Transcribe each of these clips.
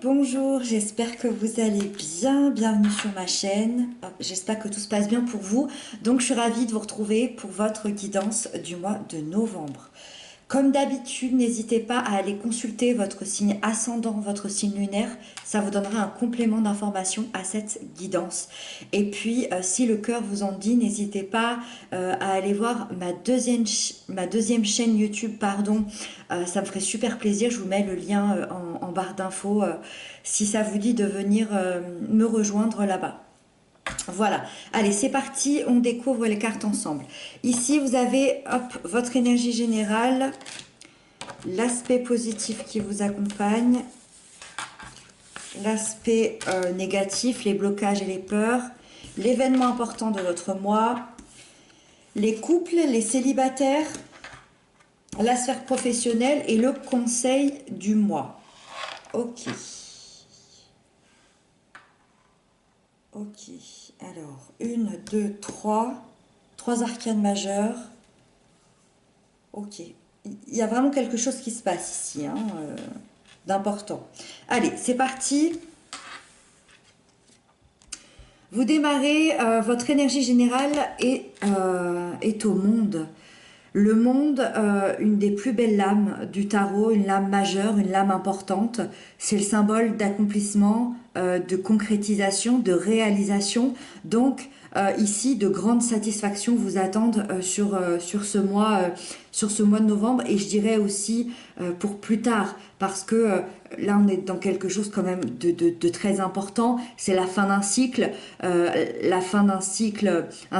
Bonjour, j'espère que vous allez bien. Bienvenue sur ma chaîne. J'espère que tout se passe bien pour vous. Donc, je suis ravie de vous retrouver pour votre guidance du mois de novembre. Comme d'habitude, n'hésitez pas à aller consulter votre signe ascendant, votre signe lunaire. Ça vous donnera un complément d'information à cette guidance. Et puis, si le cœur vous en dit, n'hésitez pas à aller voir ma deuxième chaîne YouTube, pardon. Ça me ferait super plaisir. Je vous mets le lien en barre d'infos si ça vous dit de venir me rejoindre là-bas. Voilà, allez, c'est parti, on découvre les cartes ensemble. Ici, vous avez hop, votre énergie générale, l'aspect positif qui vous accompagne, l'aspect négatif, les blocages et les peurs, l'événement important de votre mois, les couples, les célibataires, la sphère professionnelle et le conseil du mois. Ok. Ok, alors, 1, 2, 3 arcanes majeures. Ok, il y a vraiment quelque chose qui se passe ici, hein, d'important. Allez, c'est parti. Vous démarrez, votre énergie générale est au monde. Le monde, une des plus belles lames du tarot, une lame majeure, une lame importante. C'est le symbole d'accomplissement, de concrétisation, de réalisation. Donc, ici, de grandes satisfactions vous attendent sur ce mois de novembre. Et je dirais aussi pour plus tard, parce que là, on est dans quelque chose quand même de très important. C'est la fin d'un cycle. Un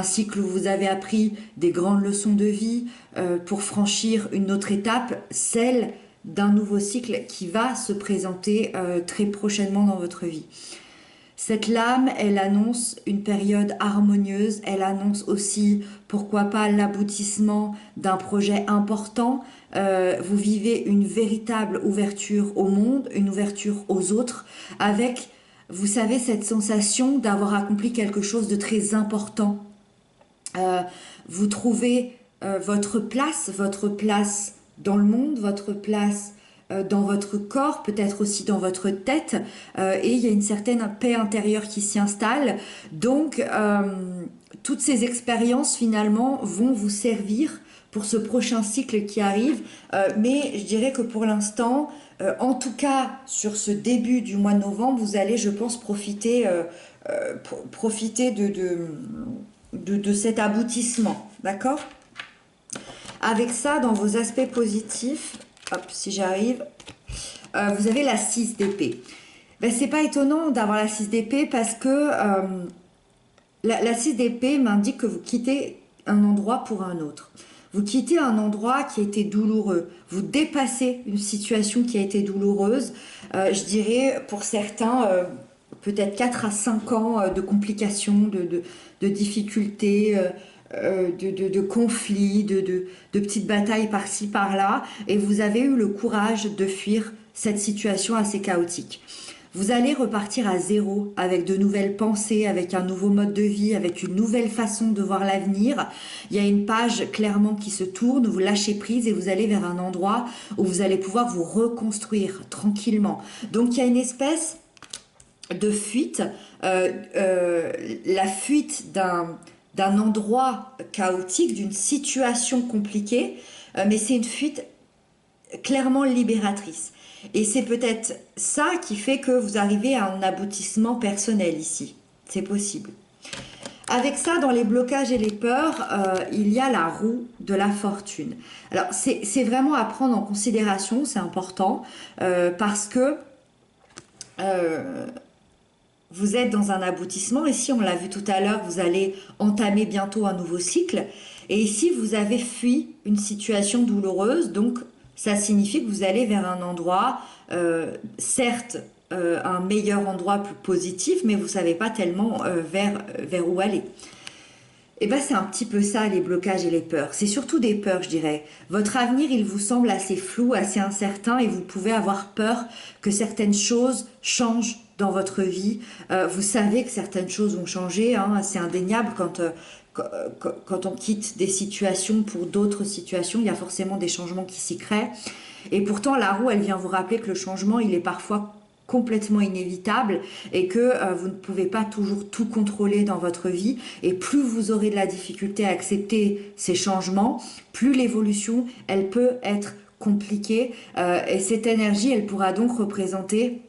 cycle où vous avez appris des grandes leçons de vie pour franchir une autre étape, celle d'un nouveau cycle qui va se présenter très prochainement dans votre vie. Cette lame, elle annonce une période harmonieuse, elle annonce aussi, pourquoi pas, l'aboutissement d'un projet important. Vous vivez une véritable ouverture au monde, une ouverture aux autres, avec, vous savez, cette sensation d'avoir accompli quelque chose de très important. Vous trouvez votre place dans le monde, votre place dans votre corps, peut-être aussi dans votre tête, et il y a une certaine paix intérieure qui s'y installe. Donc, toutes ces expériences, finalement, vont vous servir pour ce prochain cycle qui arrive, mais je dirais que pour l'instant, en tout cas, sur ce début du mois de novembre, vous allez, je pense, profiter de cet aboutissement, d'accord? Avec ça, dans vos aspects positifs, hop, si j'arrive, vous avez la 6 d'épée. Ben, c'est pas étonnant d'avoir la 6 d'épée parce que la 6 d'épée m'indique que vous quittez un endroit pour un autre. Vous quittez un endroit qui a été douloureux. Vous dépassez une situation qui a été douloureuse. Je dirais pour certains, peut-être 4 à 5 ans de complications, de difficultés, de conflits, de petites batailles par-ci, par-là. Et vous avez eu le courage de fuir cette situation assez chaotique. Vous allez repartir à zéro avec de nouvelles pensées, avec un nouveau mode de vie, avec une nouvelle façon de voir l'avenir. Il y a une page clairement qui se tourne, vous lâchez prise et vous allez vers un endroit où vous allez pouvoir vous reconstruire tranquillement. Donc il y a une espèce de fuite, la fuite d'un endroit chaotique, d'une situation compliquée, mais c'est une fuite clairement libératrice. Et c'est peut-être ça qui fait que vous arrivez à un aboutissement personnel ici. C'est possible. Avec ça, dans les blocages et les peurs, il y a la roue de la fortune. Alors, c'est vraiment à prendre en considération, c'est important, parce que vous êtes dans un aboutissement. Ici, on l'a vu tout à l'heure, vous allez entamer bientôt un nouveau cycle. Et ici, vous avez fui une situation douloureuse, donc ça signifie que vous allez vers un endroit, certes, un meilleur endroit plus positif, mais vous ne savez pas tellement vers où aller. Et bien, c'est un petit peu ça, les blocages et les peurs. C'est surtout des peurs, je dirais. Votre avenir, il vous semble assez flou, assez incertain, et vous pouvez avoir peur que certaines choses changent dans votre vie. Vous savez que certaines choses vont changer, hein, c'est indéniable quand on quitte des situations pour d'autres situations, il y a forcément des changements qui s'y créent. Et pourtant, la roue, elle vient vous rappeler que le changement, il est parfois complètement inévitable et que vous ne pouvez pas toujours tout contrôler dans votre vie. Et plus vous aurez de la difficulté à accepter ces changements, plus l'évolution, elle peut être compliquée. Et cette énergie, elle pourra donc représenter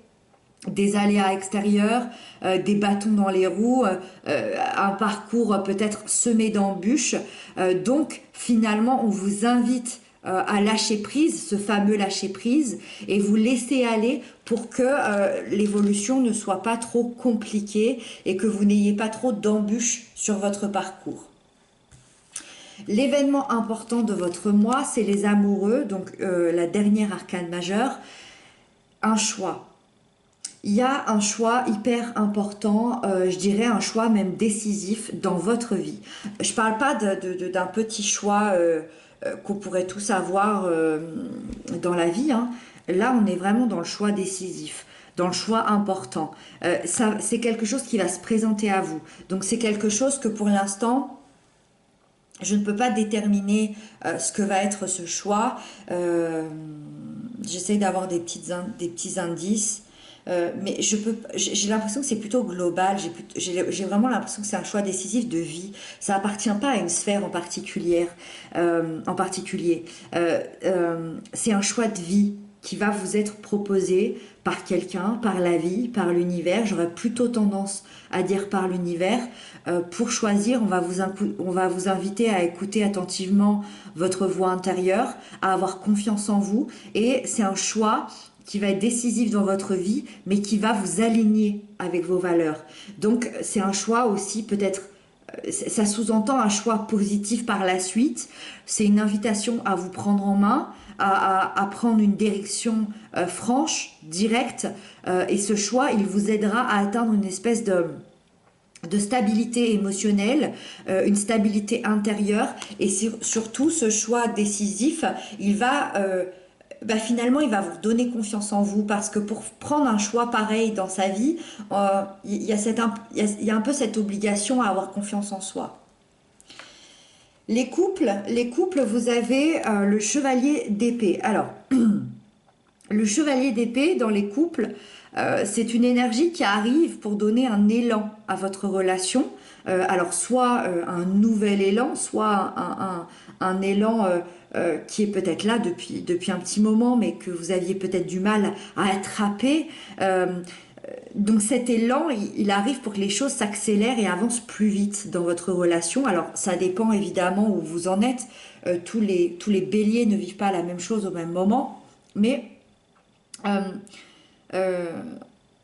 des aléas extérieurs, des bâtons dans les roues, un parcours peut-être semé d'embûches. Donc finalement, on vous invite à lâcher prise, ce fameux lâcher prise, et vous laisser aller pour que l'évolution ne soit pas trop compliquée et que vous n'ayez pas trop d'embûches sur votre parcours. L'événement important de votre mois, c'est les amoureux, donc la dernière arcane majeure, un choix. Il y a un choix hyper important, je dirais un choix même décisif dans votre vie. Je ne parle pas d'un petit choix qu'on pourrait tous avoir dans la vie, hein. Là, on est vraiment dans le choix décisif, dans le choix important. C'est quelque chose qui va se présenter à vous. Donc c'est quelque chose que pour l'instant, je ne peux pas déterminer ce que va être ce choix. J'essaie d'avoir des petits indices. Mais j'ai l'impression que c'est plutôt global, j'ai vraiment l'impression que c'est un choix décisif de vie. Ça appartient pas à une sphère en particulier. C'est un choix de vie qui va vous être proposé par quelqu'un, par la vie, par l'univers. J'aurais plutôt tendance à dire par l'univers. Pour choisir, on va vous inviter à écouter attentivement votre voix intérieure, à avoir confiance en vous. Et c'est un choix qui va être décisif dans votre vie, mais qui va vous aligner avec vos valeurs. Donc, c'est un choix aussi, peut-être, ça sous-entend un choix positif par la suite. C'est une invitation à vous prendre en main, à prendre une direction franche, directe, et ce choix, il vous aidera à atteindre une espèce de stabilité émotionnelle, une stabilité intérieure, et surtout, ce choix décisif, il va... finalement, il va vous donner confiance en vous parce que pour prendre un choix pareil dans sa vie, il y a un peu cette obligation à avoir confiance en soi. Les couples, vous avez le chevalier d'épée. Alors, le chevalier d'épée dans les couples, c'est une énergie qui arrive pour donner un élan à votre relation. Alors, soit un nouvel élan, soit un élan... qui est peut-être là depuis un petit moment, mais que vous aviez peut-être du mal à attraper. Donc cet élan, il arrive pour que les choses s'accélèrent et avancent plus vite dans votre relation. Alors ça dépend évidemment où vous en êtes. Tous les béliers ne vivent pas la même chose au même moment, mais il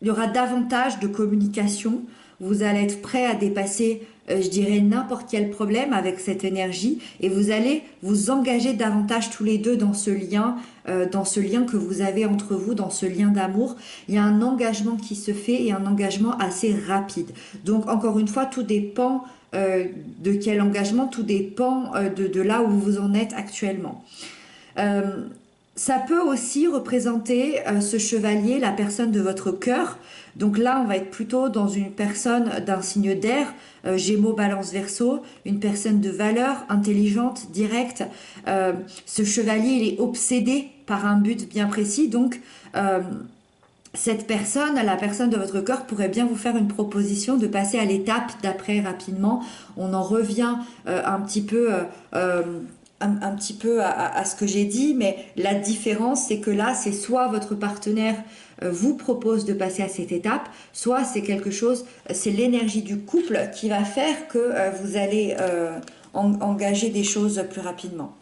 y aura davantage de communication. Vous allez être prêt à dépasser, je dirais, n'importe quel problème avec cette énergie et vous allez vous engager davantage tous les deux dans ce lien que vous avez entre vous, dans ce lien d'amour. Il y a un engagement qui se fait et un engagement assez rapide. Donc, encore une fois, tout dépend de quel engagement, tout dépend de là où vous en êtes actuellement. Ça peut aussi représenter ce chevalier, la personne de votre cœur. Donc là, on va être plutôt dans une personne d'un signe d'air, Gémeaux, Balance, Verseau, une personne de valeur, intelligente, directe. Ce chevalier, il est obsédé par un but bien précis. Donc, cette personne, la personne de votre cœur, pourrait bien vous faire une proposition de passer à l'étape d'après rapidement. On en revient un petit peu à ce que j'ai dit, mais la différence, c'est que là, c'est soit votre partenaire vous propose de passer à cette étape, soit c'est quelque chose, c'est l'énergie du couple qui va faire que vous allez engager des choses plus rapidement.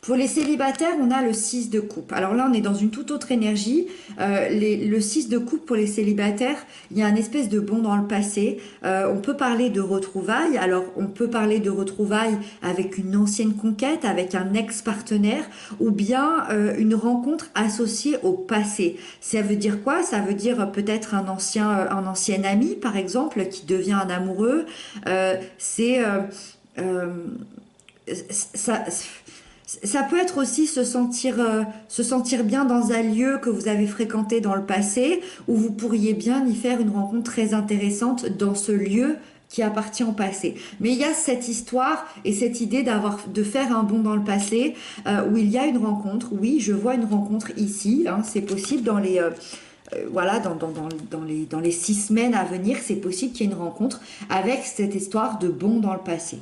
Pour les célibataires, on a le 6 de coupe. Alors là, on est dans une toute autre énergie. Le 6 de coupe pour les célibataires, il y a une espèce de bond dans le passé. On peut parler de retrouvailles. Alors, on peut parler de retrouvailles avec une ancienne conquête, avec un ex-partenaire, ou bien une rencontre associée au passé. Ça veut dire quoi? Ça veut dire peut-être un ancien ami, par exemple, qui devient un amoureux. Ça peut être aussi se sentir bien dans un lieu que vous avez fréquenté dans le passé, où vous pourriez bien y faire une rencontre très intéressante dans ce lieu qui appartient au passé. Mais il y a cette histoire et cette idée de faire un bond dans le passé, où il y a une rencontre. Oui, je vois une rencontre ici, hein, c'est possible voilà, dans les 6 semaines à venir, c'est possible qu'il y ait une rencontre avec cette histoire de bon dans le passé.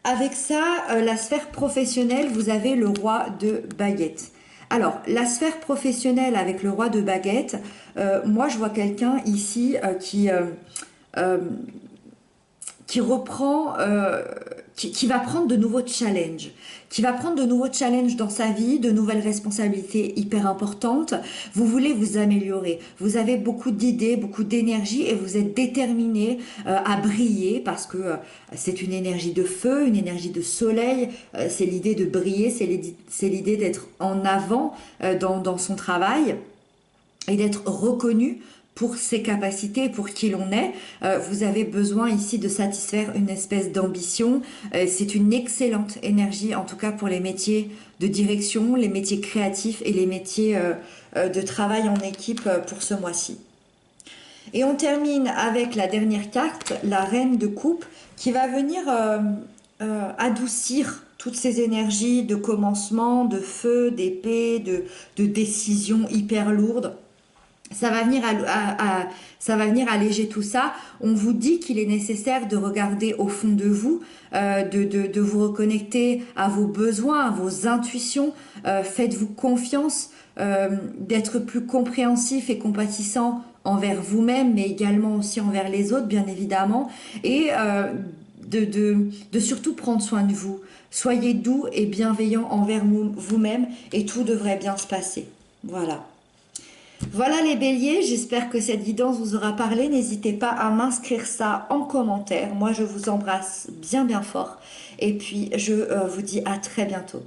Avec ça, la sphère professionnelle, vous avez le roi de baguette. Alors, la sphère professionnelle avec le roi de baguette, moi je vois quelqu'un ici euh, qui reprend, qui va prendre de nouveaux challenges, qui va prendre de nouveaux challenges dans sa vie, de nouvelles responsabilités hyper importantes. Vous voulez vous améliorer, vous avez beaucoup d'idées, beaucoup d'énergie et vous êtes déterminé à briller parce que c'est une énergie de feu, une énergie de soleil, c'est l'idée de briller, c'est l'idée d'être en avant dans son travail et d'être reconnu pour ses capacités, pour qui l'on est. Vous avez besoin ici de satisfaire une espèce d'ambition. C'est une excellente énergie, en tout cas pour les métiers de direction, les métiers créatifs et les métiers de travail en équipe pour ce mois-ci. Et on termine avec la dernière carte, la reine de coupe, qui va venir adoucir toutes ces énergies de commencement, de feu, d'épée, de décisions hyper lourdes. Ça va venir alléger tout ça. On vous dit qu'il est nécessaire de regarder au fond de vous, de vous reconnecter à vos besoins, à vos intuitions. Faites-vous confiance, d'être plus compréhensif et compatissant envers vous-même, mais également aussi envers les autres, bien évidemment. Et de surtout prendre soin de vous. Soyez doux et bienveillant envers vous-même et tout devrait bien se passer. Voilà. Voilà les béliers, j'espère que cette guidance vous aura parlé. N'hésitez pas à m'inscrire ça en commentaire. Moi, je vous embrasse bien bien fort. Et puis, je vous dis à très bientôt.